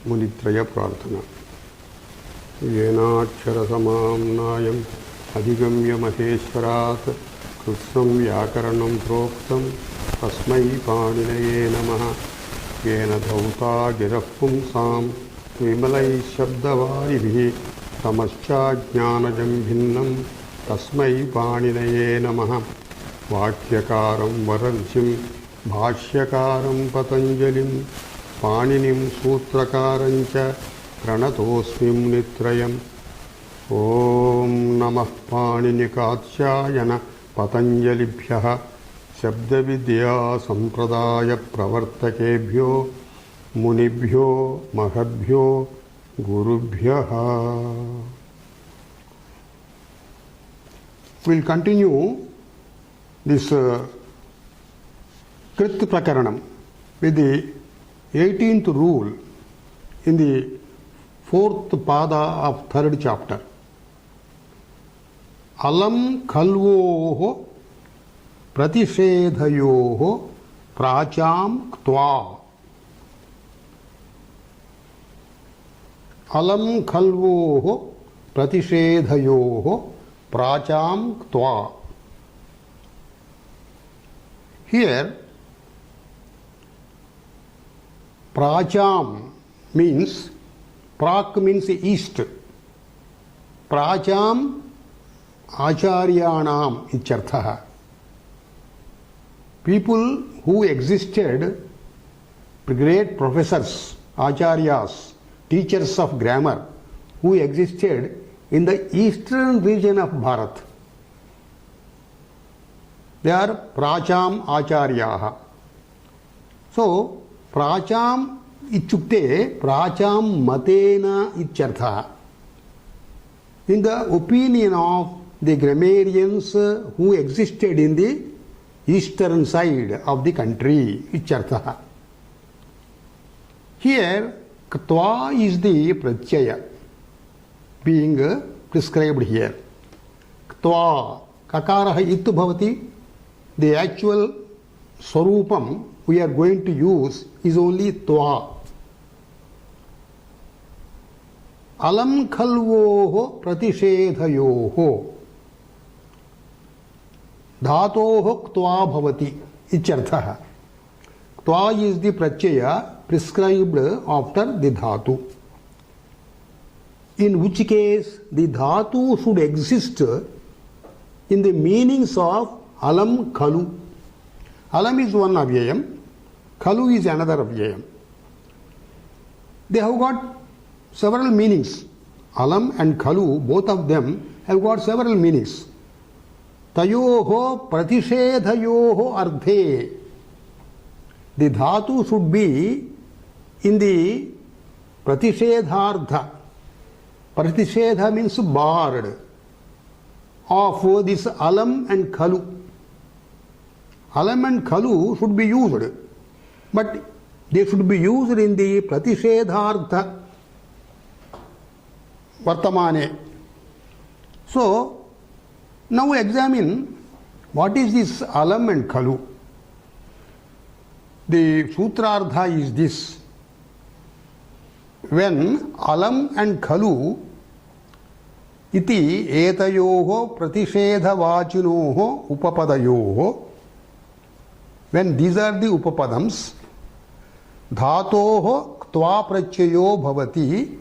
मुनित्रय प्रार्थना। येनाक्षरसमाम्नायम् अधिगम्य महेश्वरात् कृत्स्नं व्याकरणं प्रोक्तं तस्मै पाणिनये नमः। येन धौता गिरः पुंसां विमलैः शब्दवारिभिः तमश्चाज्ञानजं भिन्नं तस्मै पाणिनये नमः। वाक्यकारं वरर्षिं भाष्यकारं पतञ्जलिं पाणिनिं सूत्रकारं च प्रणतोऽस्मि मुनित्रयम्। ॐ नमः पाणिनिकात्स्यायन पतञ्जलिभ्यः शब्दविद्या संप्रदाय प्रवर्तकेभ्यो मुनिभ्यो महद्भ्यो गुरुभ्यः। We'll continue this Krit Prakaranam with the 18th rule in the 4th pada of 3rd chapter. Alam khalvoho pratishedhayoho pracham ktva. Alam khalvoho pratishedhayoho pracham ktva. Here pracham means, prak means east, pracham acharyanam ichartha. People who existed, great professors, acharyas, teachers of grammar, who existed in the eastern region of Bharat. They are pracham acharyaha. So pracham ichukte pracham matena ichartha. In the opinion of the grammarians who existed in the eastern side of the country, ichartha. Here ktva is the pratyaya being prescribed here. Ktva kakaraha itu bhavati. The actual swarupam we are going to use is only tva. Alam khalvoho pratishedhayoho dhatoho ktva bhavati ichartha. Ktva is the pratyaya prescribed after the dhatu. In which case the dhatu should exist in the meanings of alam khalu. Alam is one avyayam, khalu is another avyayam. They have got several meanings. Alam and khalu, both of them have got several meanings. Tayoho pratishedhayoho ardhe. The dhatu should be in the pratishedhartha. Pratishedha means barred of this alam and khalu. Alam and khalu should be used, but they should be used in the pratishedhartha vartamane. So now examine what is this alam and khalu. The sutrartha is this: when alam and khalu iti etayoho pratishedhavachinoho upapadayoho, when these are the upapadams, dhatoho ktva prachayo bhavati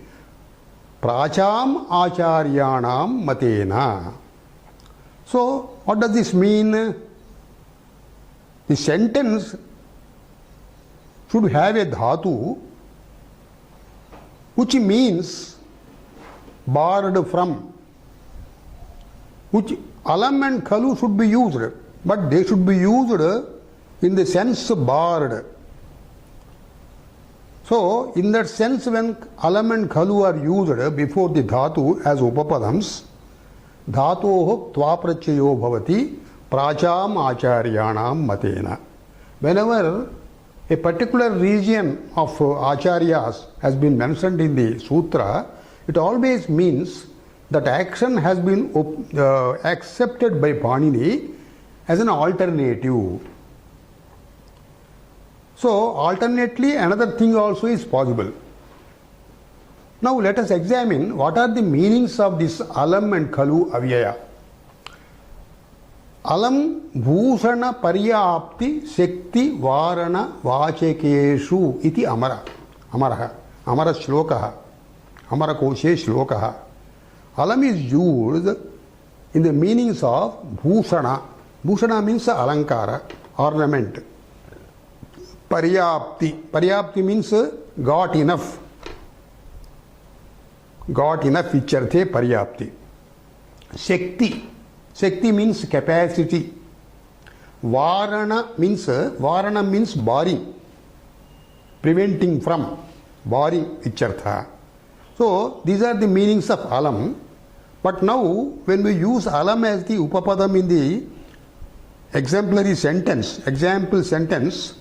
pracham acharyanam matena. So what does this mean? The sentence should have a dhatu which means barred from, which alam and khalu should be used, but they should be used in the sense barred. So in that sense, when alam and khalu are used before the dhatu as upapadams, dhatoho tva prachayo bhavati pracham acharyanam matena. Whenever a particular region of acharyas has been mentioned in the sutra, it always means that action has been accepted by Panini as an alternative. So alternately another thing also is possible. Now let us examine what are the meanings of this alam and kalu avyaya. Alam bhusana paryapti shakti varana vachekeshu iti amara. Amaraha. Amara shlokaha. Amara koshe shlokaha. Alam is used in the meanings of bhusana. Bhusana means alankara, ornament. Paryapti. Paryapti means got enough. Got enough icharthe paryapti. Shakti. Shakti means capacity. Varana means barring. Preventing from. Barring ichartha. So these are the meanings of alam. But now when we use alam as the upapadam in the exemplary sentence, example sentence,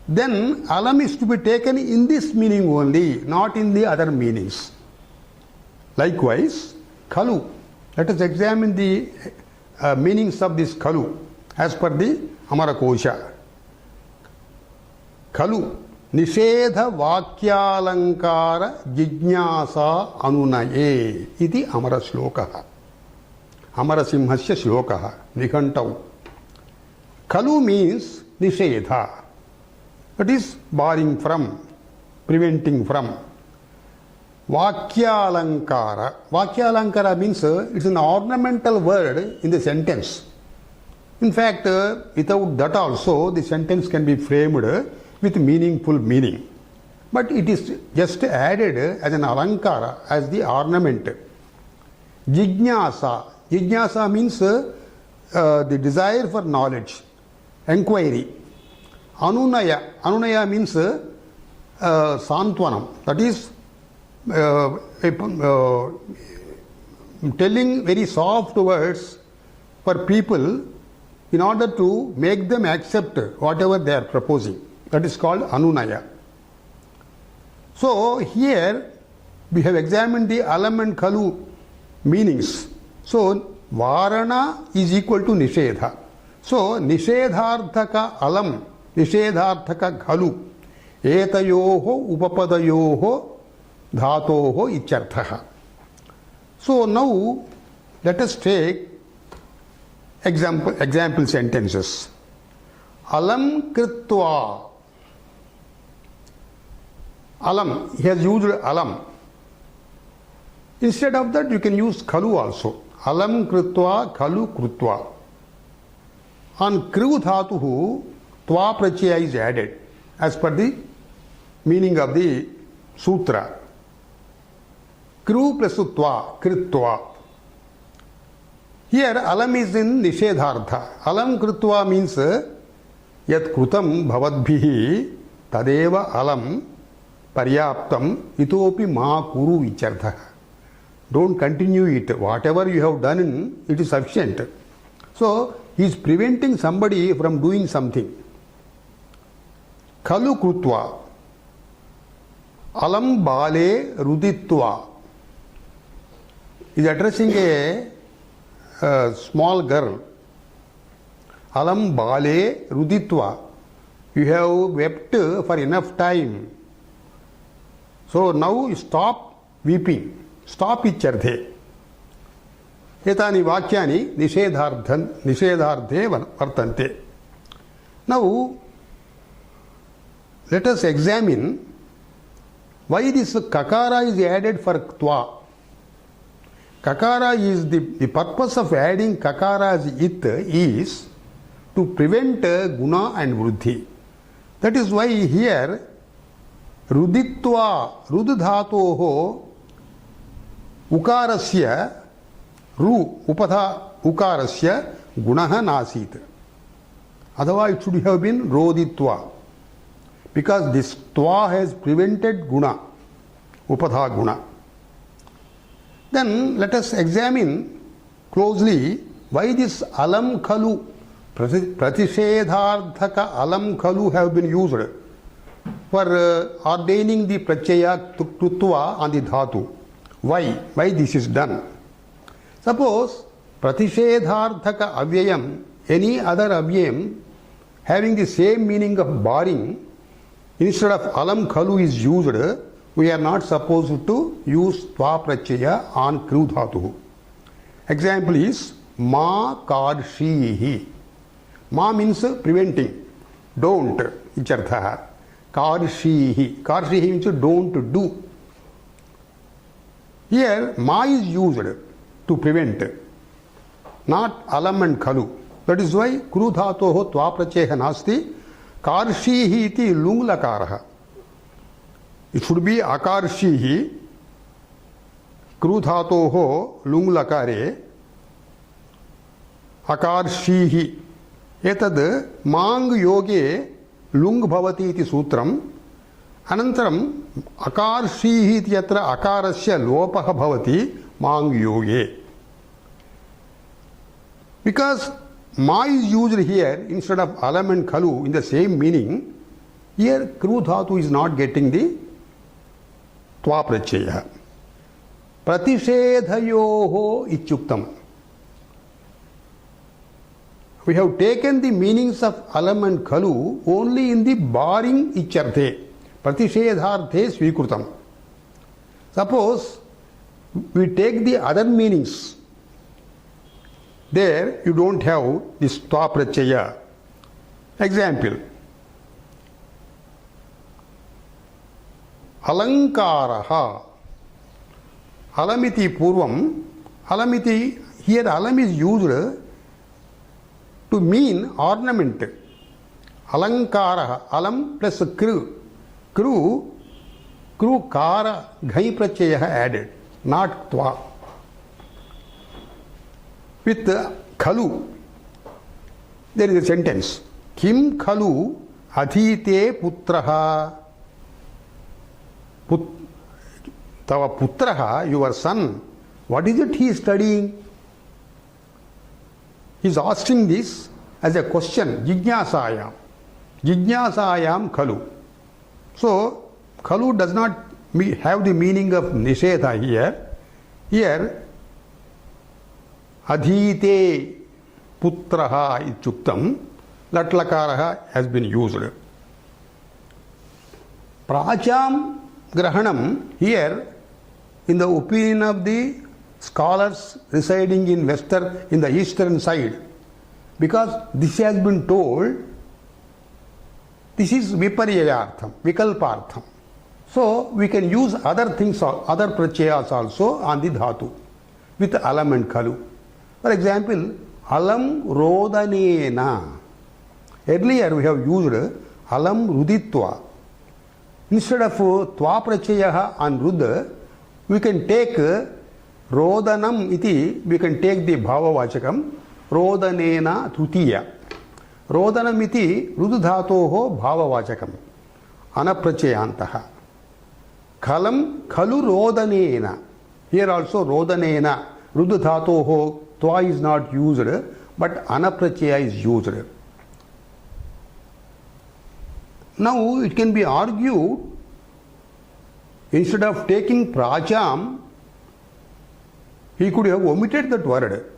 then alam is to be taken in this meaning only, not in the other meanings. Likewise, kalu. Let us examine the meanings of this kalu as per the Amara Kosha. Kalu. Nishedha vakyalankara jijñasa anunaye iti Amara shlokaha. Amara simhasya shlokaha. Nikantau. Kalu means nishedha. That is barring from, preventing from. Vakyalankara. Vakyalankara means it's an ornamental word in the sentence. In fact, without that also the sentence can be framed with meaningful meaning. But it is just added as an alankara, as the ornament. Jijñasa. Jijñasa means the desire for knowledge, enquiry. Anunaya. Anunaya means santwanam. That is telling very soft words for people in order to make them accept whatever they are proposing. That is called anunaya. So here we have examined the alam and kalu meanings. So varana is equal to nishedha. So nishedharthaka alam, nishedharthaka kalu, etayoho upapadayoho dhatoho icharthaha. So now let us take example sentences. Alam kritva. Alam, he has used alam. Instead of that, you can use kalu also. Alam kritva, kalu krutva. On kru dhatuhu, tva prachaya is added as per the meaning of the sutra. Kru plus tva, kritva. Here, alam is in nishedhartha. Alam kritva means yat krutam bhavadbhihi tadeva alam paryaptam itopi ma kuru vichartha. Don't continue it. Whatever you have done, it is sufficient. So, he is preventing somebody from doing something. Kalu krutva. Alam bale ruditva. Is addressing a small girl. Alam bale ruditva. You have wept for enough time. So now stop weeping. Stop icharthe. Etani vakyani nishedhardhe vartante. Now let us examine why this kakara is added for tva. Kakara is the purpose of adding kakara as it is to prevent guna and vruddhi. That is why here ruditva rudhatoho ukarasya ru upadha ukarasya gunaha nasit. Otherwise it should have been roditva, because this tva has prevented guna, upadha guna. Then let us examine closely why this alam kalu, pratishedharthaka alam kalu have been used for ordaining the prachaya tutva on the dhatu. Why this is done? Suppose pratishedharthaka avyayam, any other avyayam having the same meaning of barring, instead of alam kalu is used, we are not supposed to use tva pratyaya on kru dhatu. Example is ma karshihi. Ma means preventing, don't, ichartha. Karshihi. Karshihi means don't do. Here ma is used to prevent, not alam and khalu. That is why kru dhatoho tva pratyaya nasti. Karshihi iti lung lakaraha. It should be akarshihi. Kru dhatoho lung lakare. Akarshihi. Etad mang yoge lung bhavati iti sutram. Anantaram akarshihi iti yatra akarasya lopaha bhavati mang yoge. Because ma is used here instead of alam and khalu in the same meaning, here kru dhatu is not getting the tva pratyaya. Pratishedhayoho ityuktam. We have taken the meanings of alam and khalu only in the barring icharthe. Pratishedharthe svikrutam. Suppose we take the other meanings. There you don't have this tva pratyaya. Example. Alankaraha. Alamiti purvam. Alamiti, here alam is used to mean ornament. Alankaraha. Alam plus kru. Kru kara ghai pratyaya added, not tva. With khalu, there is a sentence. Kim khalu adhite putraha. Tava putraha, your son, what is it he is studying? He is asking this as a question. Jignasayam. Jignasayam khalu. So, khalu does not have the meaning of nishedha here. Here, adhite putraha ityuktam, latlakaraha has been used. Pracham grahanam, here in the opinion of the scholars residing in the eastern side, because this has been told, this is viparyayartham, vikalpartham. So we can use other things, other pratyayas also on the dhatu with alam and khalu. For example, alam rodanena. Earlier we have used alam ruditva. Instead of tva pratyaya on rud, we can take rodanam iti, we can take the bhavavachakam rodanena trutiya. Rodanam iti rududhatoho bhavavachakam anaprachyayantaha. Khalam khalu rodanena. Here also rodanena. Rududhatoho tva is not used, but anaprachya is used. Now it can be argued, instead of taking pracham, he could have omitted that word.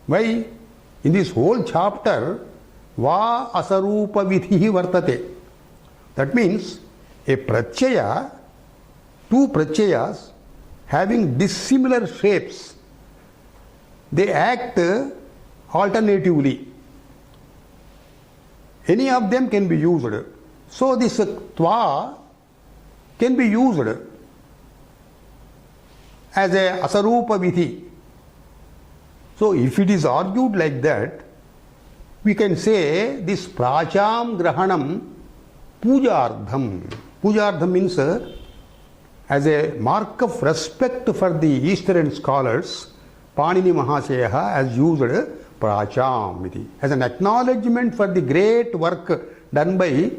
Why? In this whole chapter, va asarupa vidhi vartate. That means a pratyaya, two pratyayas having dissimilar shapes, they act alternatively. Any of them can be used. So this tva can be used as a asarupa vidhi. So if it is argued like that, we can say this pracham grahanam pujaardham. Pujaardham means as a mark of respect for the Eastern scholars, Panini Mahasaya has used pracham as an acknowledgement for the great work done by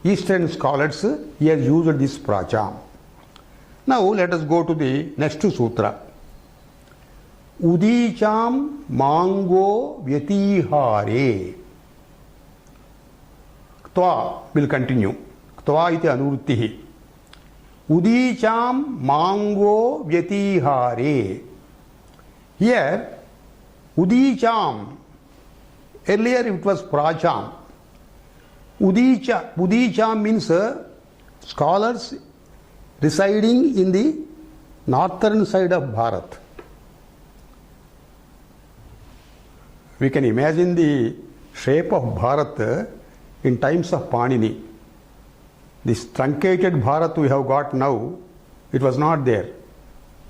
Eastern scholars. He has used this pracham. Now let us go to the next sutra. Udicham mango vyatihare. Tva will continue. Tva iti anurtihi. Udicham mango vyatihare. Here, udicham. Earlier it was pracham. Udicham means scholars residing in the northern side of Bharat. We can imagine the shape of Bharat in times of Panini. This truncated Bharat we have got now, it was not there.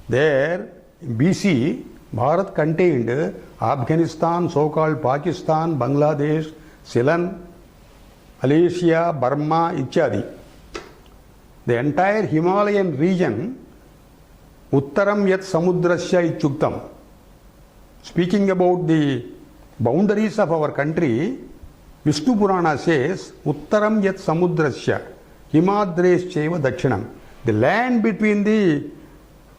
There, in BC, Bharat contained Afghanistan, so-called Pakistan, Bangladesh, Ceylon, Malaysia, Burma, Ichadi. The entire Himalayan region, Uttaram yat samudrasya ityuktam. Speaking about the boundaries of our country, Vishnu Purana says, Uttaram yat samudrasya, Himadres cheva dakshinam. The land between the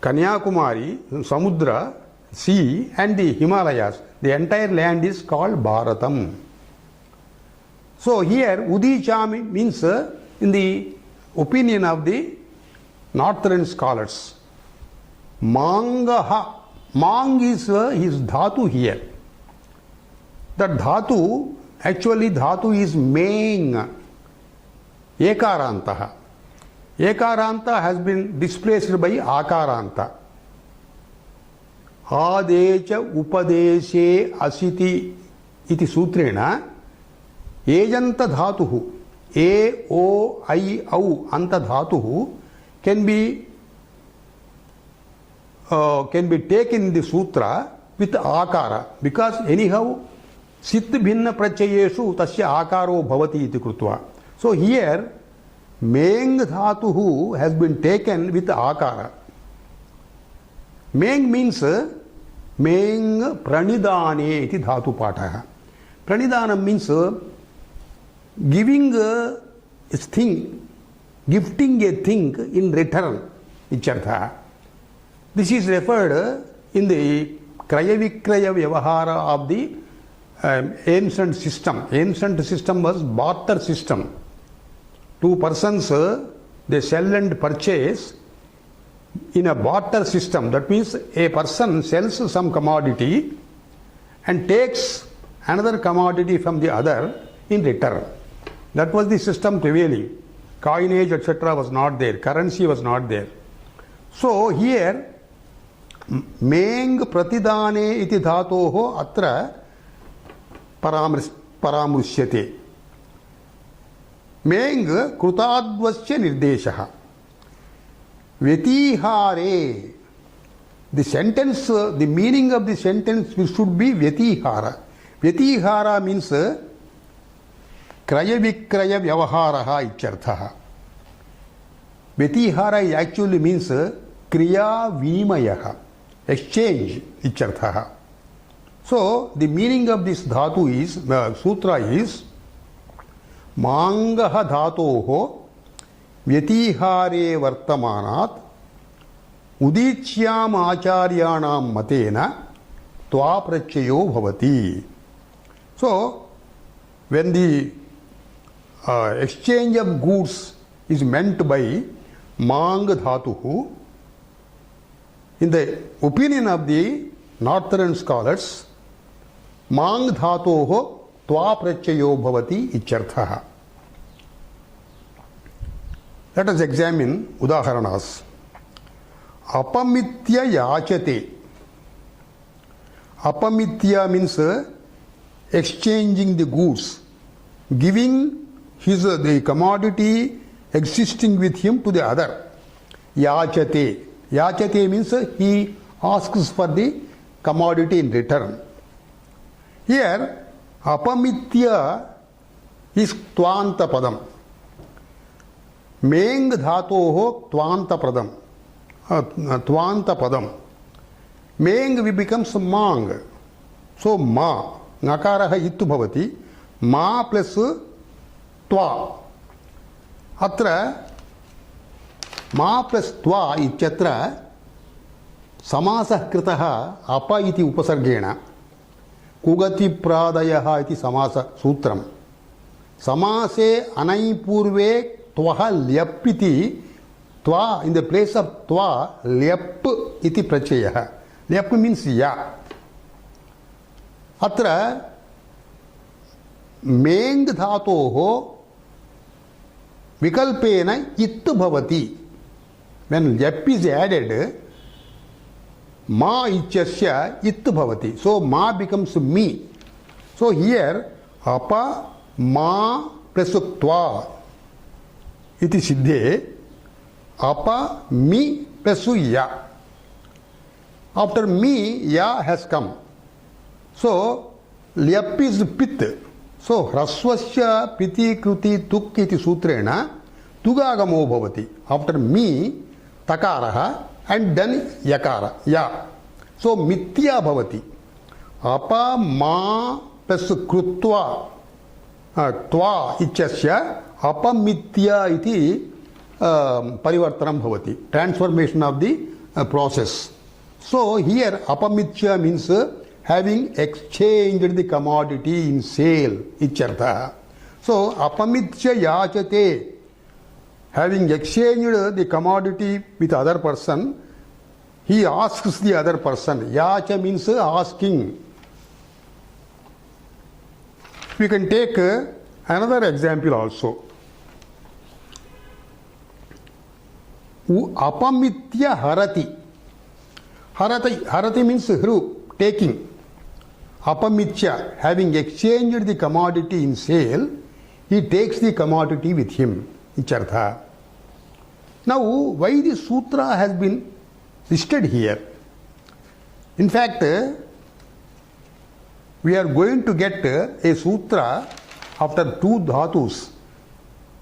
Kanyakumari, Samudra, sea and the Himalayas, the entire land is called Bharatam. So here Udichami means in the opinion of the northern scholars, Mangaha. Mang is his dhatu here. That dhatu, actually dhatu is Meng. Ekarantaha. Ekaranta has been displaced by Akaranta. Adecha upadeshe asiti iti sutrena ejanta dhatuhu a o I au anta dhatuhu can be taken in the sutra with akara, because anyhow sit bhinna prachayeshu tasya akaro bhavati iti krutva. So here Meng dhatuhu has been taken with akara. Meng means Meng pranidane iti dhatu pataha. Pranidhanam means giving a thing, gifting a thing in return. Ichartha. This is referred in the Kraya Vikraya Vyavahara of the ancient system. Ancient system was barter system. Two persons, they sell and purchase in a barter system. That means a person sells some commodity and takes another commodity from the other in return. That was the system prevailing. Coinage, etc. was not there. Currency was not there. So here, Meng pratidane iti dhatoho atra paramrishyate. Meng krutadvasya nirdeshaha. Vyatihare. The sentence, the meaning of the sentence should be Vyatihara. Vyatihara means Kraya Vikraya Vyavaharaha icharthaha. Vyatihara actually means Kriya Vinimayaha, exchange icharthaha. So the meaning of this dhatu is, sutra is Mangaha dhatoho Vyatihare vartamanat Udichyam acharyanam matena tvaprachayo bhavati. So when the exchange of goods is meant by Mang dhatuhu, in the opinion of the northern scholars, Mang dhatoho tvaprachayo bhavati icharthaha. Let us examine udaharanas. Apamitya yachate. Apamitya means exchanging the goods, giving the commodity existing with him to the other. Yachate. Yachate means he asks for the commodity in return. Here, apamitya is tvanta padam. Meng dhatoho tvanta padam. Tvanta padam. Meng becomes mang. So ma. Nakaraha ittu bhavati. Ma plus tva. Atra ma plus tva ityatra samasah kritaha apa iti upasargena kugati pradayaha iti samasa sutram. Samase anaipurve tvaha lyapiti. Tva, in the place of tva, lyap iti prachayaha. Lyap means ya. Atra Meng dhatoho vikalpena ittu bhavati. when yap is added, ma ichasya it bhavati. So ma becomes mi. So here apa ma plus tva iti siddhe apa mi plus ya. After mi, ya has come. So lyap is pit. So hrasvasya piti kruti tuk iti sutrena tugagamo bhavati. After mi, takaraha and then yakara, ya. So mitya bhavati. Apa ma plus krutva tva ichasya apamitya iti parivartanam bhavati. Transformation of the process. So here apamitya means having exchanged the commodity in sale, ichartha. So apamitya yachate, having exchanged the commodity with other person, he asks the other person. Yacha means asking. We can take another example also. Apamitya harati. Harati means taking. Apamitya, having exchanged the commodity in sale, he takes the commodity with him. Ichartha. Now, why this sutra has been listed here? In fact, we are going to get a sutra after two dhatus.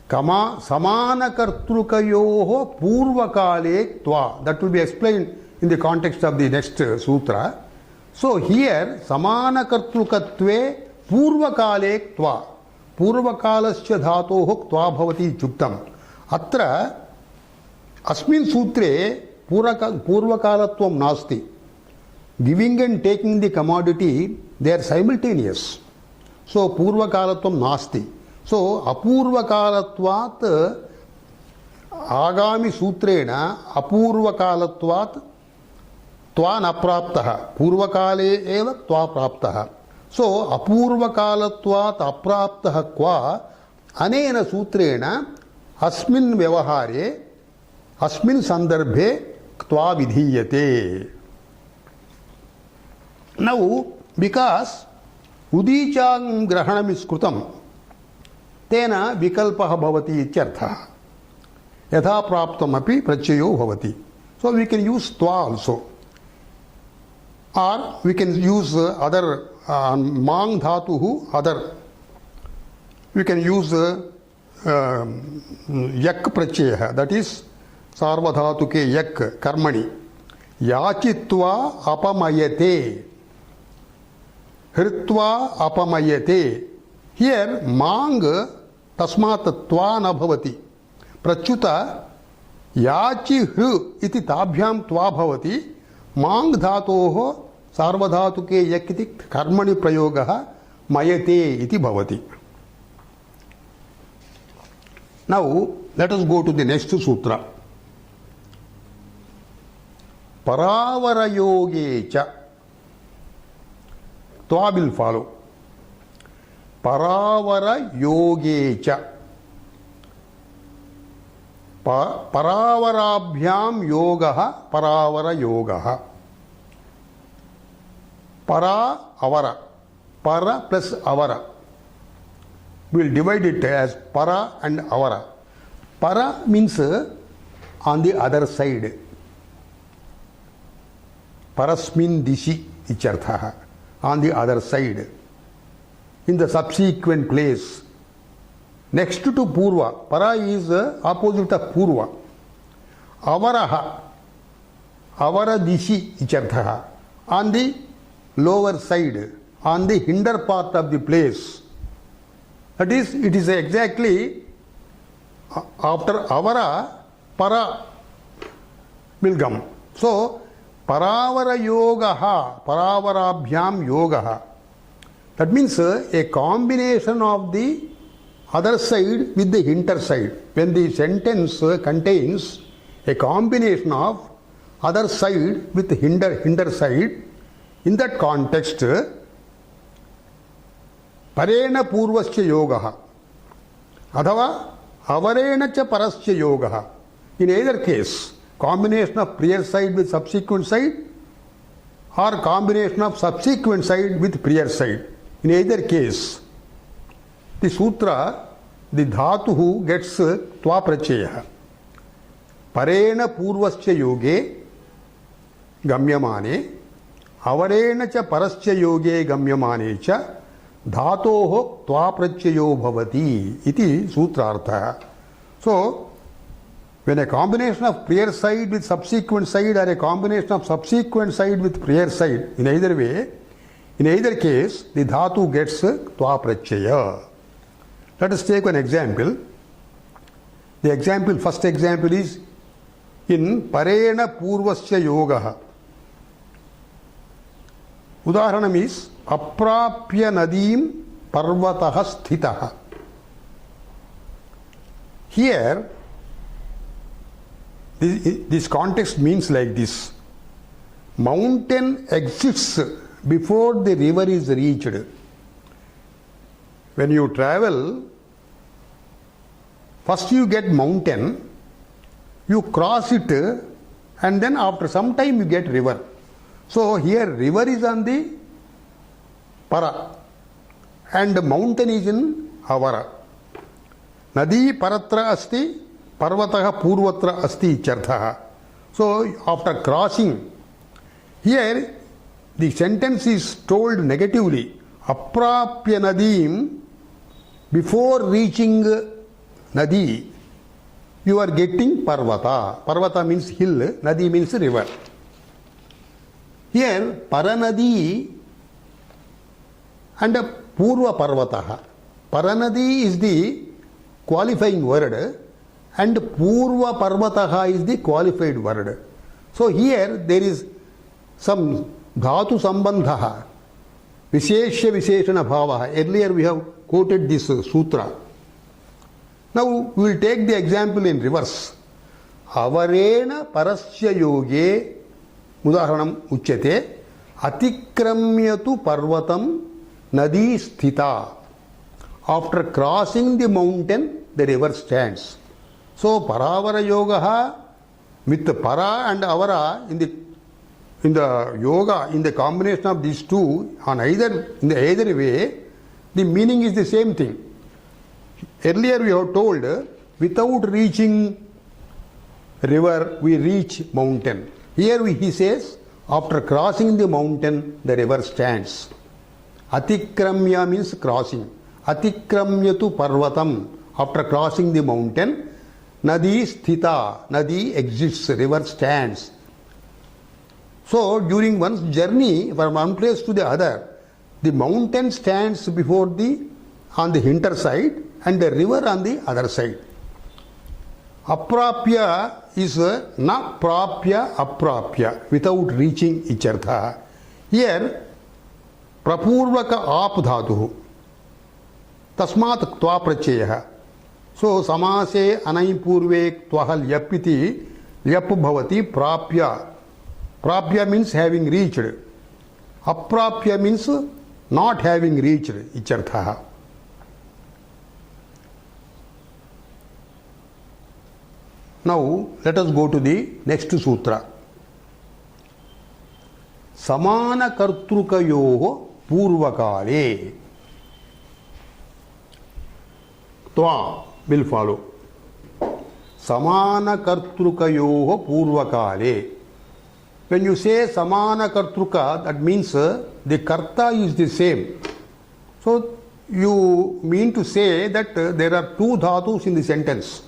Kama samana kartrukayoho purvakale tva. That will be explained in the context of the next sutra. So here samana kartrukatve purvakale tva. Purvakalasya dhatoh tva bhavati chuktam. Atra asmin sutre purvakalatvam nasti. Giving and taking the commodity, they are simultaneous. So purvakalatvam nasti. So apurvakalatvat agami sutrena apurvakalatvat tva na praptaha. Purvakale eva tva praptaha. So apurvakalatvat apraptaha kwa anena sutrena asmin vyavahare asmin sandarbhe tva vidhiyate. Now, because udicang grahanam is krutam, tena vikalpaha bhavati ityartha. Yatha praptam api prachayo bhavati. So we can use tva also. Or we can use other mang dhatuhu, other. We can use yak prachaya, that is sarvadhatuke yak karmani. Yachitva apamayate. Hritva apamayate. Here mang tasmat tva na bhavati. Prachuta yachi hru iti tabhyam tva bhavati. Mang dhatoho sarvadhatuke yakiti karmani prayogaha mayate iti bhavati. Now let us go to the next sutra. Paravara yogecha. Tva will follow. Paravara yogecha. Paravarabhyam yogaha paravara yogaha. Para avara. Para plus avara. We will divide it as para and avara. Para means on the other side. Parasmin dishi icharthaha. On the other side. In the subsequent place. Next to Purva. Para is opposite of Purva. Avaraha. Avara dishi icharthaha. On the lower side. On the hinder part of the place. That is, it is exactly after Avara, Para will come. So, Paravara yogaha, Paravarabhyam yogaha. That means a combination of the other side with the hinder side. When the sentence contains a combination of other side with hinder side, in that context, Parena purvasya yogaha. Adhava avarena cha parasya yogaha. In either case, combination of prior side with subsequent side or combination of subsequent side with prior side. In either case, the sutra, the dhatu gets tva prachaya. Parena purvascha yoge gamyamane avarena cha parascha yoge gamyamane cha dhatoho tva prachayo bhavati iti sutrartha. So, when a combination of prior side with subsequent side or a combination of subsequent side with prior side, in either way, in either case, the dhatu gets tva prachaya. Let us take an example. The example, first example is in parena purvascha yogaha. Udaharanam is aprapya nadim parvataha sthitaha. Here, this context means like this. Mountain exists before the river is reached. When you travel, first you get mountain, you cross it, and then after some time you get river. So here river is on the para and mountain is in avara. Nadi paratra asti, parvataha purvatra asti icharthaha. So after crossing, here the sentence is told negatively. Aprapya nadim, before reaching nadi, you are getting parvata. Parvata means hill, nadi means river. Here paranadi and purva parvataha. Paranadi is the qualifying word and purva parvataha is the qualified word. So here there is some dhatu sambandhaha, visheshya visheshana bhavaha. Earlier we have quoted this sutra. Now we will take the example in reverse. Avarena parasya yoge udaharanam uchyate atikramyatu parvatam nadi sthita. After crossing the mountain, the river stands. So paravara yogaha with para and avara in the yoga, in the combination of these two, on either way, the meaning is the same thing. Earlier we have told, without reaching river, we reach mountain. Here he says, after crossing the mountain, the river stands. Atikramya means crossing. Atikramyatu parvatam. After crossing the mountain, nadi sthita. Nadi exists, river stands. So during one's journey from one place to the other, the mountain stands on the hinter side and the river on the other side. Aprapya is na prapya aprapya, without reaching ichartha. Here, prapurvaka ap dhatuhu. Tasmat tva prachaya. So samase anai purve tvahal yapiti yap bhavati prapya. Prapya means having reached. Aprapya means not having reached ichartha. Now let us go to the next sutra. Samana kartrukayoho purvakale. Tva will follow. Samana kartrukayoho purvakale. When you say samana kartruka, that means the karta is the same. So you mean to say that there are two dhatus in the sentence.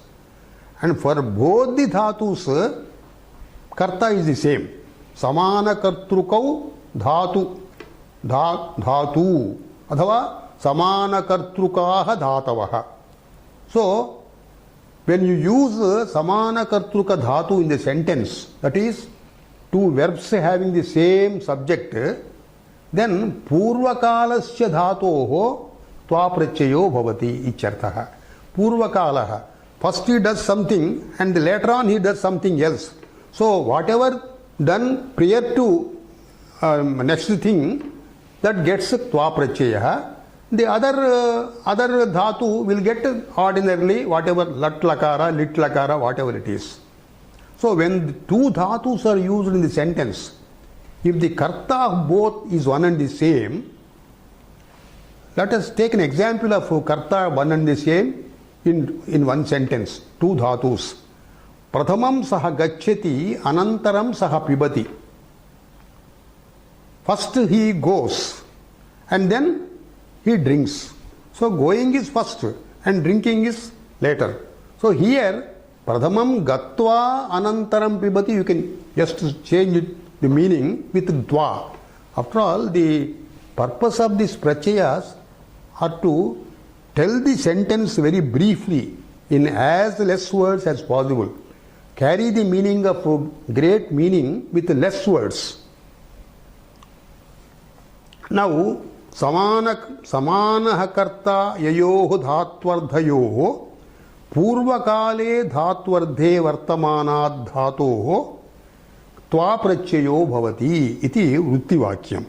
And for both the dhatus, karta is the same. Samana kartrukau dhatu. Dhatu. Adhava samana kartrukaha dhatavaha. So, when you use samana kartruka dhatu in the sentence, that is, two verbs having the same subject, then purvakalasya dhatoho tva prachayo bhavati icharthaha. Purvakalaha. First he does something and later on he does something else. So whatever done prior to next thing, that gets tva prachaya. The other dhatu will get ordinarily whatever lat lakara, lit lakara, whatever it is. So when the two dhatus are used in the sentence, if the karta of both is one and the same, let us take an example of karta one and the same in one sentence, two dhatus. Prathamam saha gacchati, anantaram saha pibati. First he goes and then he drinks. So going is first and drinking is later. So here, Pradhamam gatva anantaram pibati, you can just change it, the meaning with dva. After all, the purpose of these prachayas are to tell the sentence very briefly in as less words as possible. Carry the meaning of great meaning with less words. Now, samanah karta yayoh dhatvardhayoh पूर्वकाले धात्वर्धे वर्तमानात् धातोः त्वाप्रत्ययो भवति इति वृत्तिवाक्यम.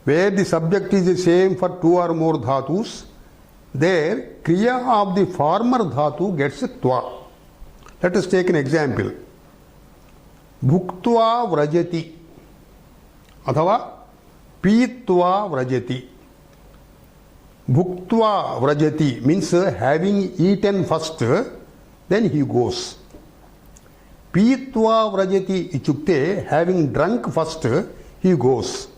Where the subject is the same for two or more dhatus, there kriya of the former dhatu gets twa. Let us take an example. Bhuktva vrajati अथवा पीत्वा व्रजति. Bhuktva vrajati means having eaten first, then he goes. Pītva vrajati ichukte, having drunk first, he goes.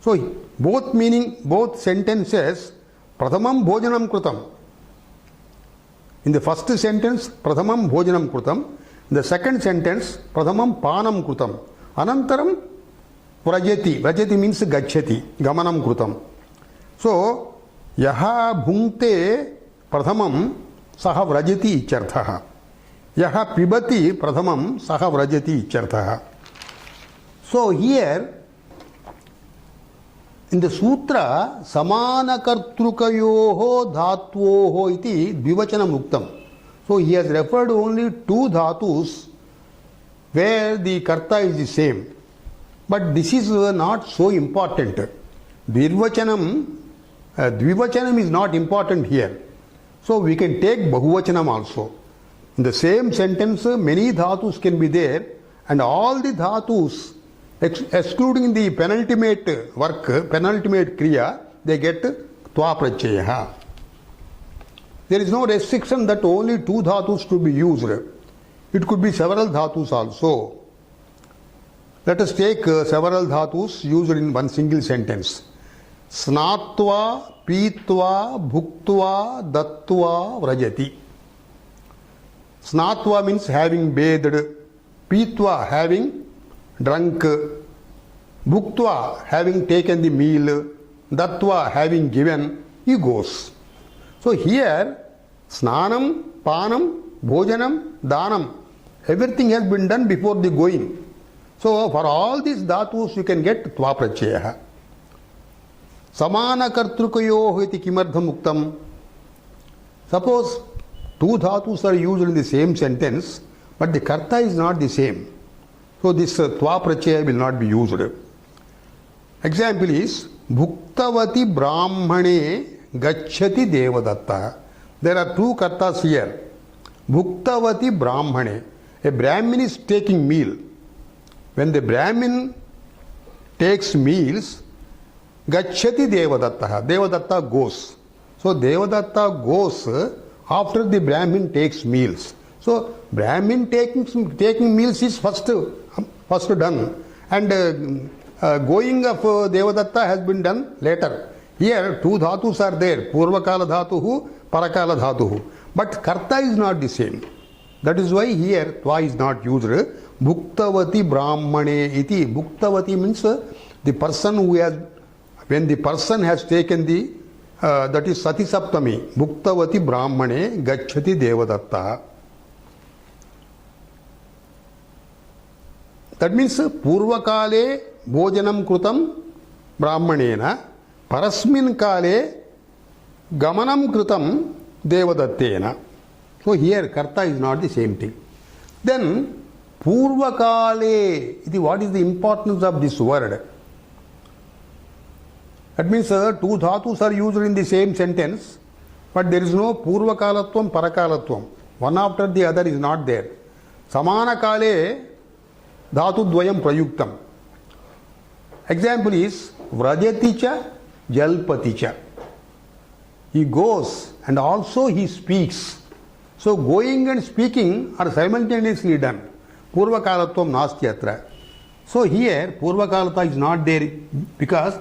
So both sentences, prathamam bhojanam krutam. In the first sentence, prathamam bhojanam krutam. In the second sentence, prathamam panam krutam. Anantaram vrajati. Vrajati means gacchati, gamanam krutam. So यहा भुंक्ते प्रथमं सह व्रजति इत्यर्थः. यहा पिबति प्रथमं सह व्रजति इत्यर्थः. So here in the sutra समानकर्तृकयोः धात्वोः इति द्विवचनम् उक्तम्. So he has referred only two dhatus where the karta is the same. But this is not so important. Dvivachanam is not important here. So we can take Bahuvachanam also. In the same sentence, many dhatus can be there, and all the dhatus, excluding the penultimate work, penultimate kriya, they get tva prachaya. There is no restriction that only two dhatus to be used. It could be several dhatus also. Let us take several dhatus used in one single sentence. Snatva, pītva, bhuktva, dattva, vrajati. Snatva means having bathed, pītva having drunk, bhuktva having taken the meal, dattva having given, he goes. So here, snanam, panam, bhojanam, danam, everything has been done before the going. So for all these dhatus you can get tva prachaya. Samanakartrukayoh iti kimardham uktam. Suppose two dhatus are used in the same sentence, but the karta is not the same. So this tva prachaya will not be used. Example is Bhuktavati Brahmane Gacchati Devadatta. There are two kartas here. Bhuktavati Brahmane. A Brahmin is taking meal. When the Brahmin takes meals, Gacchati Devadatta. Devadatta goes. So Devadatta goes after the Brahmin takes meals. So Brahmin taking meals is first done, and going of Devadatta has been done later. Here two dhatus are there, Purvakala dhatuhu, Parakala dhatuhu. But karta is not the same. That is why here tva is not used. Bhuktavati Brahmane iti. Bhuktavati means the person who has, when the person has taken the, that is Sati Saptami. Bhuktavati Brahmane Gacchati Devadatta. That means Purvakale Bhojanam Krutam Brahmanena, Parasmin Kale Gamanam Krutam Devadattena. So here karta is not the same thing. Then Purvakale, what is the importance of this word? That means two dhatus are used in the same sentence, but there is no Purvakalatvam, Parakalatvam. One after the other is not there. समानकाले धातुद्वयं प्रयुक्तम्. Example is vrajati cha jalpati cha. He goes and also he speaks. So going and speaking are simultaneously done. Purvakalatvam nasti atra. So here Purvakalata is not there because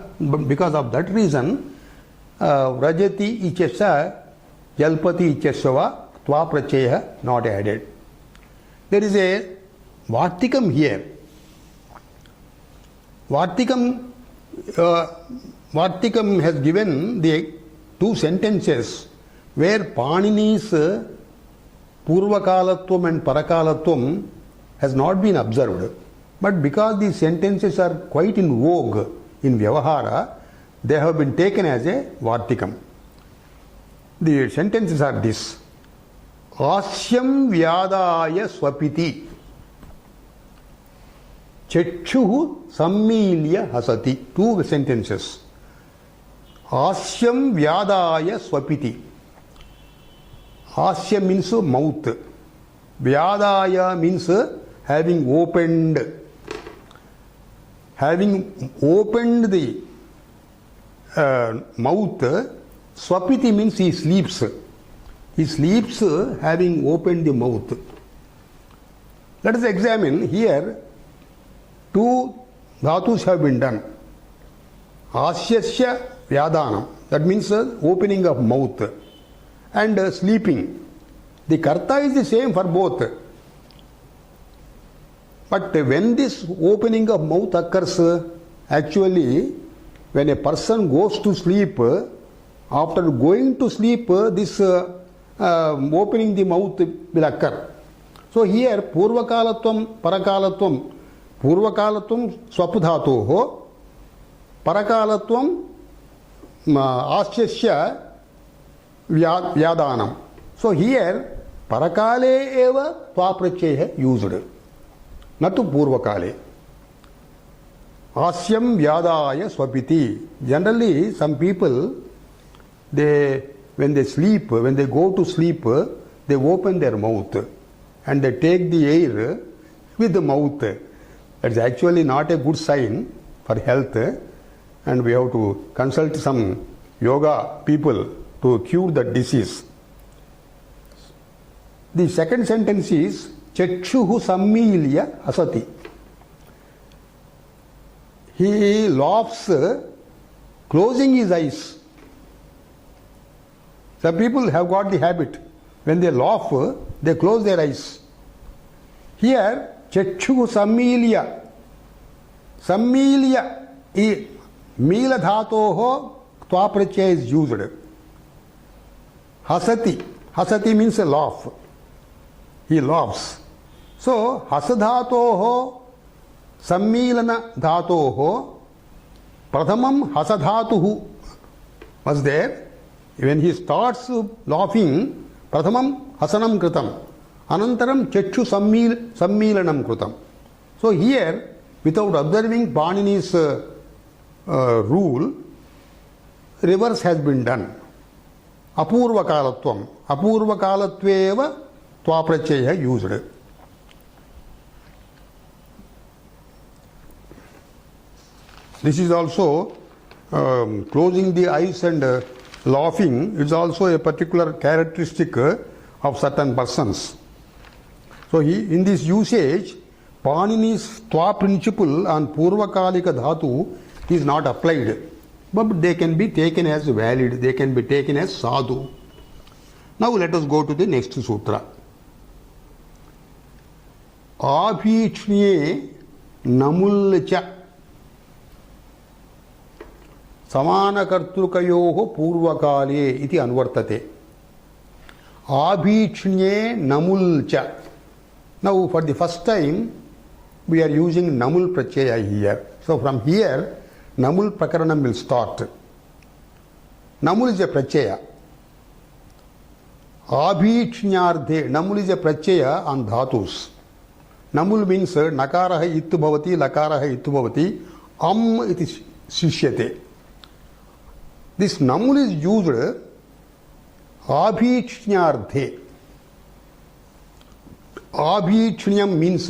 of that reason vrajati ichasya jalpati ichasyava tva prachaya not added. There is a Vartikam here. Vartikam has given the two sentences where Panini's Purvakalatvam and Parakalatvam has not been observed. But because these sentences are quite in vogue in Vyavahara, they have been taken as a Vartikam. The sentences are this. Asyam vyadaya swapiti Chekshuhu sammilya hasati. Two sentences. Asyam vyadaya swapiti. Asya means mouth. Vyadaya means having opened. Having opened the mouth, swapiti means he sleeps. He sleeps having opened the mouth. Let us examine here. Two dhatus have been done. Asyasya vyadanam, that means opening of mouth, and sleeping. The karta is the same for both. But when this opening of mouth occurs, actually when a person goes to sleep, after going to sleep, this opening the mouth will occur. So here Purvakalatvam, Parakalatvam. Purvakalatvam swapudhatoho, Parakalatvam asyasya vyadanam. So here Parakale eva tvaprachaya used, not to Purvakale. Asyam vyadaya swapiti. Generally, some people, when they sleep, when they go to sleep, they open their mouth and they take the air with the mouth. That's actually not a good sign for health, and we have to consult some yoga people to cure that disease. The second sentence is Chekshuhu sammilya hasati. He laughs closing his eyes. Some people have got the habit, when they laugh, they close their eyes. Here, Chekshuhu sammilya. Sammilya, Mila dhatoho tvaprachaya is used. Hasati. Hasati means a laugh. He laughs. So, hasadhatoho sammilana dhatoho prathamam hasadhatuhu was there. When he starts laughing, prathamam hasanam kritam. Anantaram chekshu sammilanam kritam. So here, without observing Panini's rule, reverse has been done. Apurvakalatvam. Apurvakalattveva tvaprachaya used. This is also closing the eyes and laughing is also a particular characteristic of certain persons. So in this usage, Panini's tva principle on Purvakalika dhatu is not applied, but they can be taken as valid, they can be taken as sadhu. Now let us go to the next sutra. Abhichniye namulcha samanakartrukayoho purvakale iti anvartate. Abhichniye namulcha. Now for the first time we are using namul prachaya here. So from here namul prakaranam will start. Namul is a prachaya. Abhichnyardhe. Namul is a prachaya on dhatus. Namul means nakaraha ittu bhavati, lakaraha ittu bhavati, iti sishyate. This namul is used abhichnyardhe. Abhichniyam means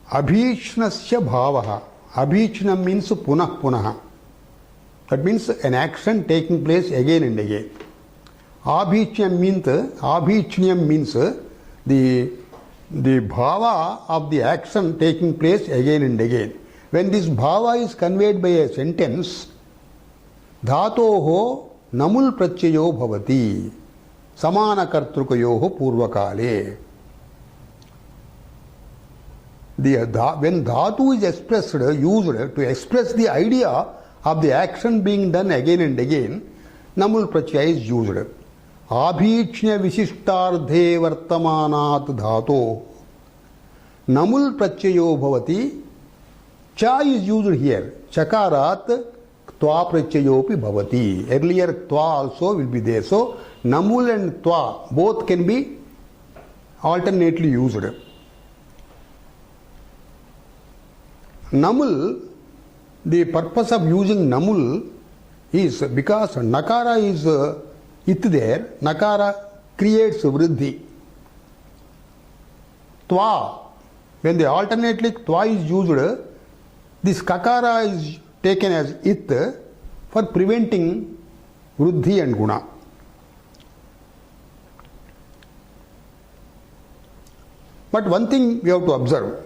abhishnasya bhavaha. Abhichnam means punah punah. That means an action taking place again and again. Abhichniyam means the bhava of the action taking place again and again. When this bhava is conveyed by a sentence, dhatoho namul prachayo bhavati samana kartrukayoho purvakale. When dhatu is expressed, used to express the idea of the action being done again and again, namul prachaya is used. Abhichnya vishishtardhe vartamanat dhato namul prachayo bhavati. Cha is used here. Chakarat twa prachayopi bhavati. Earlier twa also will be there. So namul and twa both can be alternately used. Namul, the purpose of using namul is because nakara is it there, nakara creates vriddhi. Twa, when the alternately twa is used, this kakara is taken as it for preventing vriddhi and guna. But one thing we have to observe.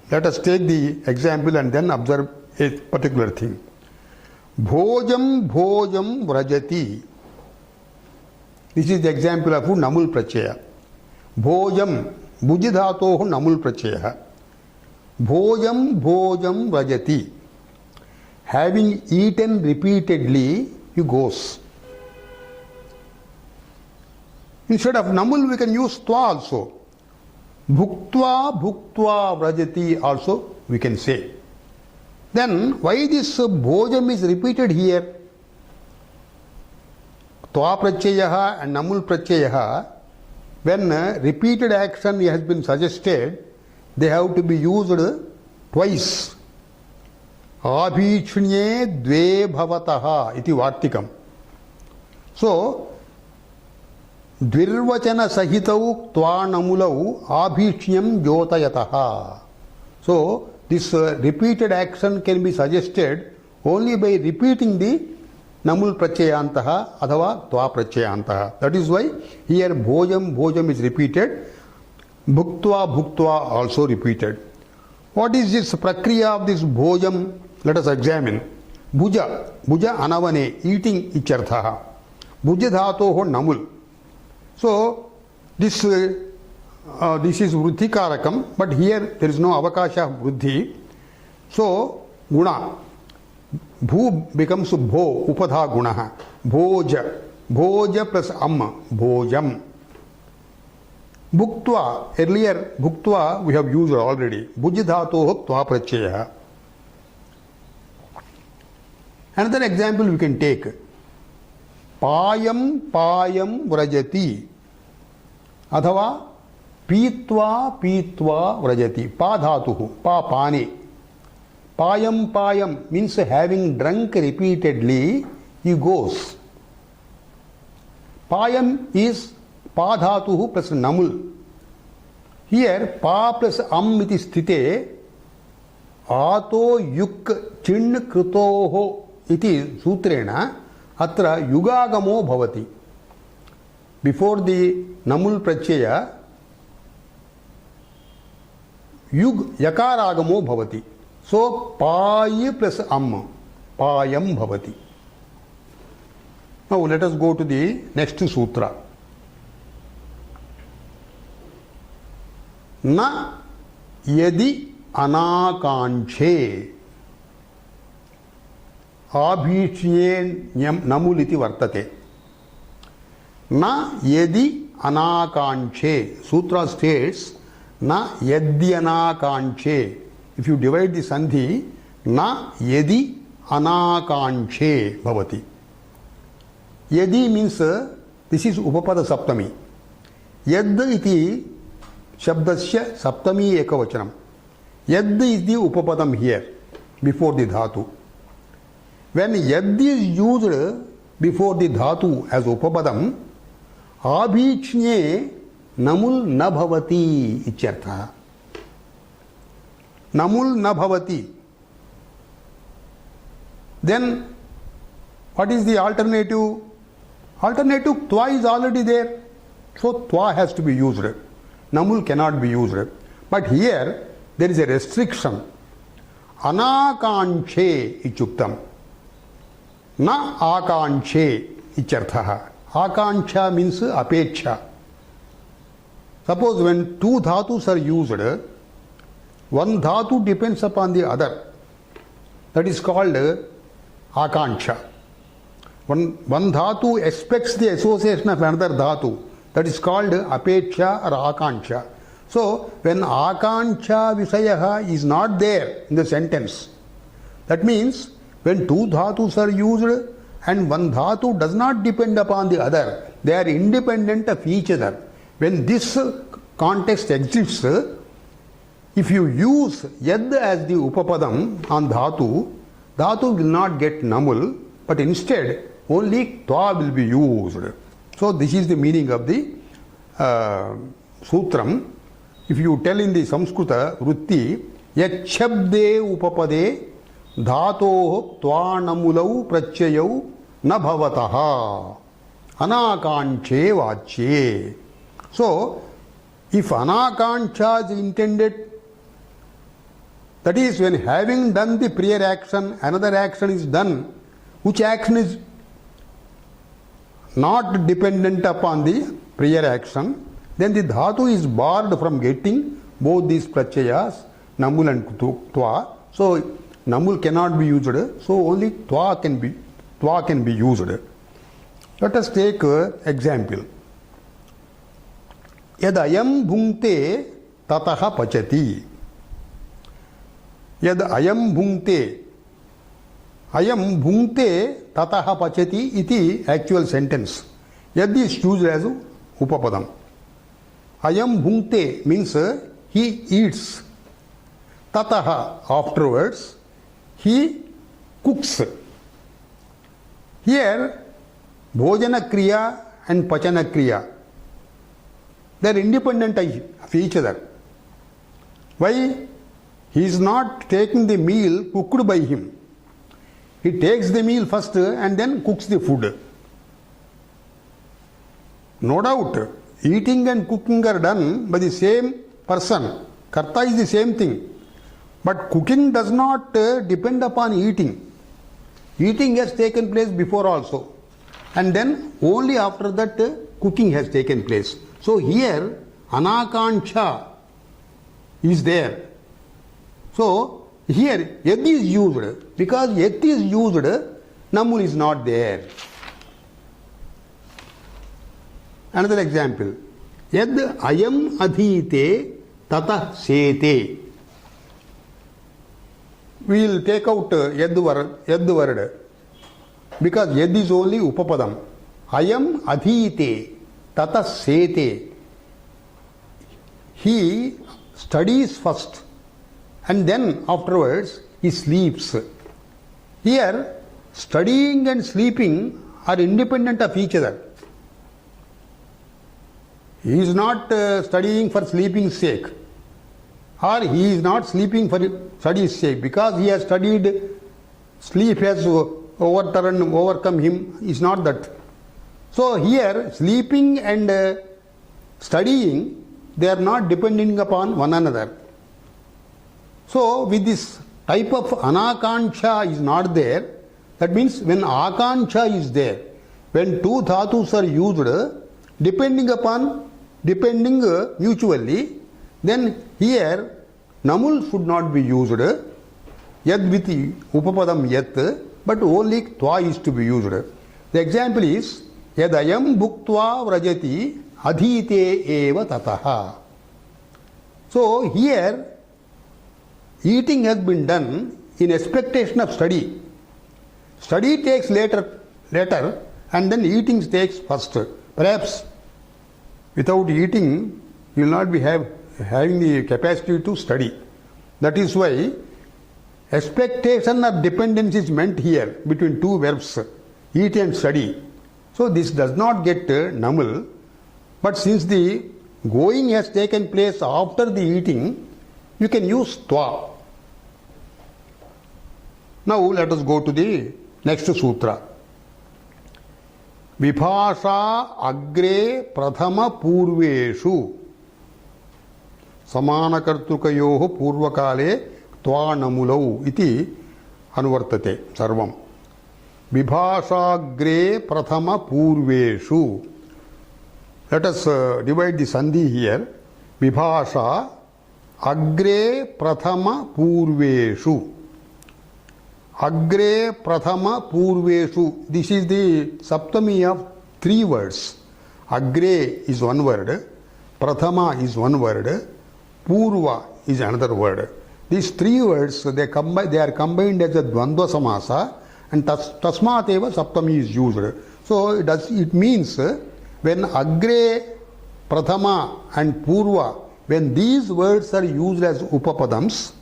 Let us take the example and then observe a particular thing. Bhojam bhojam vrajati. This is the example of namul prachaya. Bhojam, bhujidhatoh namul prachaya. Bhojam bhojam vrajati. Having eaten repeatedly, he goes. Instead of namul, we can use twa also. Bhuktva bhuktva vrajati also we can say. Then why this bhojam is repeated here? Twa prachayaha and namul prachayaha, when repeated action has been suggested, they have to be used twice. Abhichnye dve bhavataha iti vartikam. So Dvirvachana sahitau tvanamulau abhichyam jyotayataha. So this repeated action can be suggested only by repeating the namul prachayantaha athava tva prachayantaha. That is why here bhojam is repeated, bhuktva bhuktva also repeated. What is this prakriya of this bhojam? Let us examine. Bhuja anavane, eating icharthaha. Bhuja dhatoho namul. So this is vruddhi karakam, but here there is no avakasha of vruddhi. So guna, bhu becomes bho, upadha gunaha. Bhoja plus amma, bhojam. Bhuktva, earlier bhuktva we have used already. Bhujidhatoh tva prachaya. Another example we can take. Payam vrajati athava pitva vrajati. Pa dhatuhu, pa pani. Payam means having drunk repeatedly, he goes. Payam is pa dhatuhu plus namul. Here pa plus iti sthite ato yuk chin kritoho iti sutrena atra yugagamo bhavati. Before the namul prachaya, yug yakaragamo bhavati. So payi plus amma, payam bhavati. Now let us go to the next sutra. Na yadi anakanche abhichnye namuliti vartate. Na yadi anakanche. Sutra states na yadyanakanche. If you divide the sandhi, na yadi anakanche bhavati. Yadi means this is upapada saptami. Yad iti shabdasya saptami ekavachanam. Yad is the upapadam here before the dhatu. When yad is used before the dhatu as upapadam, abhichnye namul na bhavati ityartha. Namul na bhavati. Then what is the alternative? Alternative twa is already there. So twa has to be used. Namul cannot be used. But here there is a restriction. Anakanche ichuktam. Na akanche ityartha. Akancha means apeksha. Suppose when two dhatus are used, one dhatu depends upon the other. That is called akancha. One dhatu expects the association of another dhatu. That is called apeksha or akancha. So, when akancha visayaha is not there in the sentence, that means when two dhatus are used and one dhatu does not depend upon the other, they are independent of each other. When this context exists, if you use yad as the upapadam on dhatu, dhatu will not get namul, but instead only twa will be used. So this is the meaning of the sutram. If you tell in the Samskrita Vrutti, yachabde upapade dhatoh twa namulau prachayau na bhavataha anakanche vachye. So, if anakancha is intended, that is when having done the prior action, another action is done, which action is not dependent upon the prior action, then the dhatu is barred from getting both these prachayas, namul and twa. So, namul cannot be used, so only twa can be used. Let us take example. Yad ayam bhungte tataha pachati. Yad ayam bhungte tataha pachati iti actual sentence. Yad is used as upapadam. Ayam bhungte means he eats. Tataha afterwards he cooks. Here bhojana kriya and pachana kriya, they are independent of each other. Why? He is not taking the meal cooked by him. He takes the meal first and then cooks the food. No doubt, eating and cooking are done by the same person. Karta is the same thing. But cooking does not depend upon eating. Eating has taken place before also. And then only after that cooking has taken place. So here anakancha is there. So here yad is used. Because yad is used, namul is not there. Another example. Yad ayam adhite tatah sete. We will take out yad word. Because yad is only upapadam. Ayam adhite tata sete. He studies first and then afterwards he sleeps. Here studying and sleeping are independent of each other. He is not studying for sleeping's sake, or he is not sleeping for study's sake, because he has studied, sleep has overcome him, is not that. So here sleeping and studying, they are not depending upon one another. So with this type of anakancha is not there, that means when akancha is there, when two dhatus are used depending mutually, then here namul should not be used, yad with upapadam yat, but only twa is to be used. The example is yad ayam bhuktva vrajati adhite eva tataha. So here eating has been done in expectation of study. Study takes later and then eating takes first. Perhaps without eating you will not be having the capacity to study. That is why expectation of dependence is meant here between two verbs, eat and study. So this does not get namul, but since the going has taken place after the eating, you can use twa. Now let us go to the next sutra. Vibhasha agre prathama purveshu samanakartukayoh purvakale tva iti anuvartate sarvam. Vibhasha agre prathama purveshu. Let us divide the sandhi here. Vibhasha agre prathama purveshu. Agre prathama purveshu. This is the saptami of three words. Agre is one word, prathama is one word, purva is another word. These three words they are combined as a dvandva samasa, and tasmat eva saptami is used. So it means when agre, prathama and purva, when these words are used as upapadams,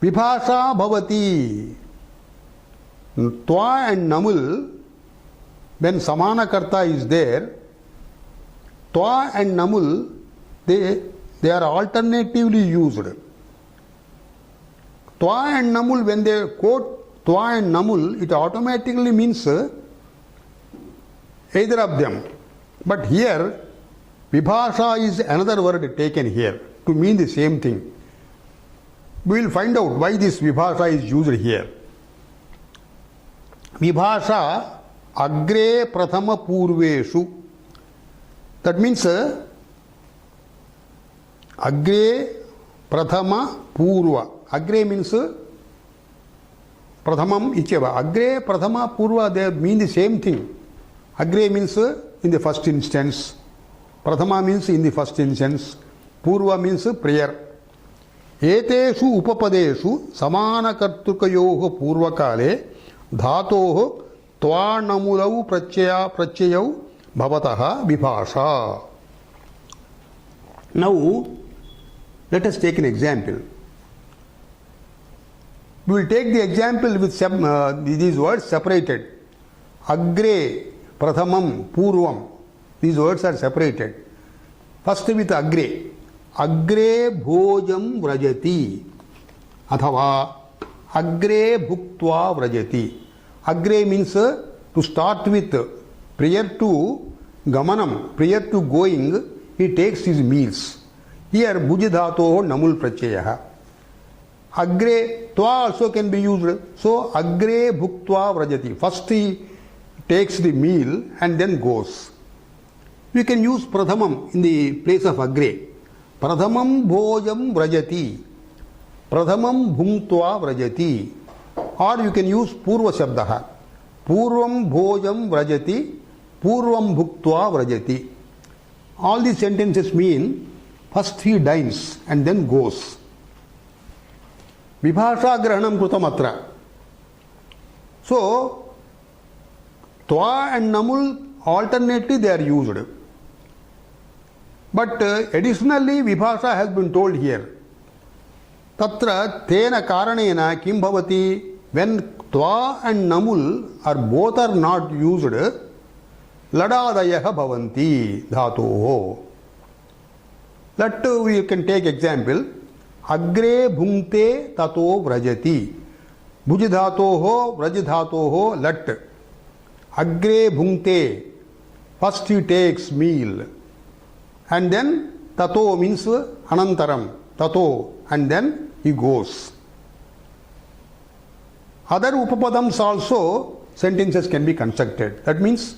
vibhasha bhavati. Twa and namul, when samanakarta is there, twa and namul, they are alternatively used. Twa and namul, when they quote twa and namul, it automatically means either of them. But here, vibhasha is another word taken here to mean the same thing. We will find out why this vibhasha is used here. Vibhasha agre prathama purveshu. That means agre prathama purva. Agre means prathamam icheva. Agre prathama purva, they mean the same thing. Agre means in the first instance. Prathama means in the first instance. Purva means prayer. Eteshu upapadeshu samanakartukayoh purvakale dhatoh tva-namulau pratyayau bhavataha vibhasha. Now, let us take an example. We will take the example with these words separated. Agre, prathamam, purvam. These words are separated. First with agre. Agre bhojam vrajati. Athava agre bhuktva vrajati. Agre means to start with. Prior to gamanam, prior to going, he takes his meals. Here bhujidhato namul pratyaya. Agre, twa also can be used. So agre bhuktva vrajati. First he takes the meal and then goes. We can use prathamam in the place of agre. Prathamam bhojam vrajati. Prathamam bhunktva vrajati. Or you can use purva shabdaha. Purvam bhojam vrajati. Purvam bhuktva vrajati. All these sentences mean first he dines and then goes. Vibhasha grahanam krutam atra. So, twa and namul alternately they are used. But additionally vibhasha has been told here. Tatra tena karanena kim bhavati, when twa and namul are both are not used, ladadayaha bhavanti dhatoho. Let we can take example. Agre bhunkte tato vrajati. Bhujidhatoho vrajidhatoho lat. Agre bhunkte. First he takes meal. And then tato means anantaram. Tato. And then he goes. Other upapadams also sentences can be constructed. That means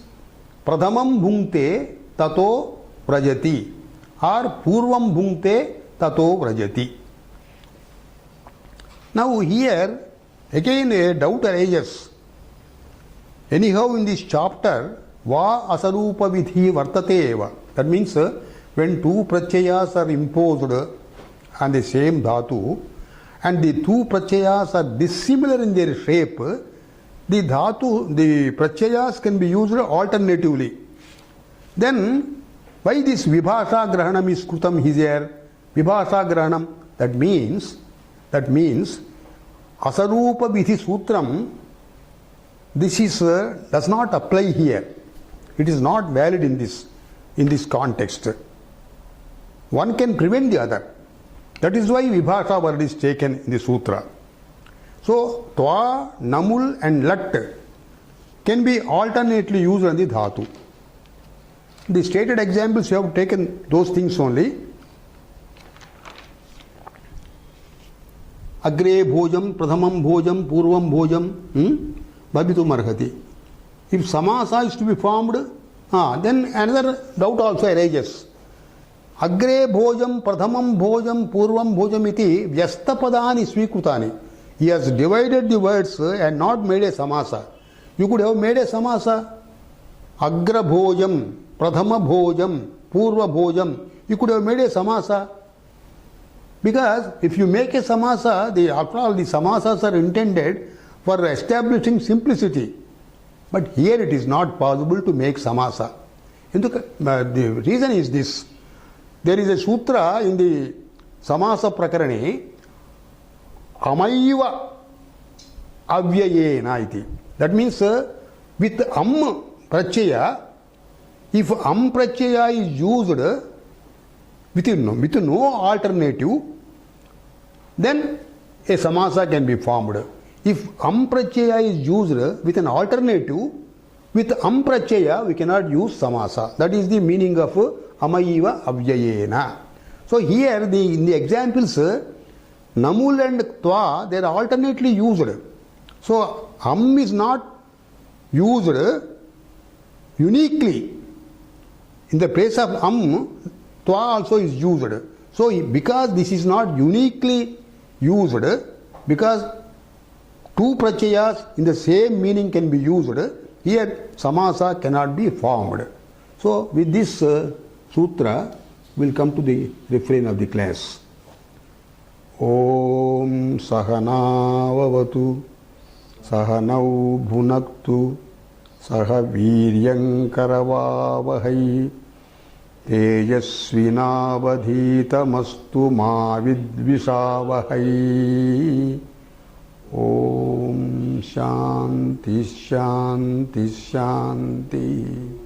pradhamam bhunkte tato vrajati. Or purvam bhunkte tato vrajati. Now here again a doubt arises. Anyhow in this chapter va asarupa vidhi vartate eva. That means when two pratyayas are imposed on the same dhatu and the two pratyayas are dissimilar in their shape, the pratyayas can be used alternatively. Then why this vibhasha grahanam is krutam here? Vibhasha grahanam, that means asarupa vidhi sutram, this is does not apply here. It is not valid in this. in this context. One can prevent the other. That is why vibhasha word is taken in the sutra. So, tva, namul and lat can be alternately used on the dhatu. The stated examples you have taken those things only. Agre bhojam, pradhamam bhojam, purvam bhojam, bhabitum arhati. If samasa is to be formed, then another doubt also arises. Agre bhojam, pradhamam bhojam, purvam bhojam iti vyasthapadani svikutani. He has divided the words and not made a samasa. You could have made a samasa. Agra bhojam, pradhama bhojam, purva bhojam. You could have made a samasa. Because if you make a samasa, after all the samasas are intended for establishing simplicity. But here it is not possible to make samasa. The reason is this. There is a sutra in the Samasa Prakarani, Amaiva Avyayena iti. That means with prachaya, if prachaya is used with no alternative, then a samasa can be formed. If prachaya is used with an alternative, with prachaya we cannot use samasa. That is the meaning of amaiva avyayena. So here in the examples, namul and tva, they are alternately used. So is not used uniquely. In the place of tva also is used. So because this is not uniquely used, because two prachayas in the same meaning can be used, here samasa cannot be formed. So with this sutra, we'll come to the refrain of the class. Om Sahana Vavatu Sahanau Bhunaktu Saha Viryam Karavavahai Tejasvinavadhitamastu ma vidvishavahai. Om Shanti Shanti Shanti.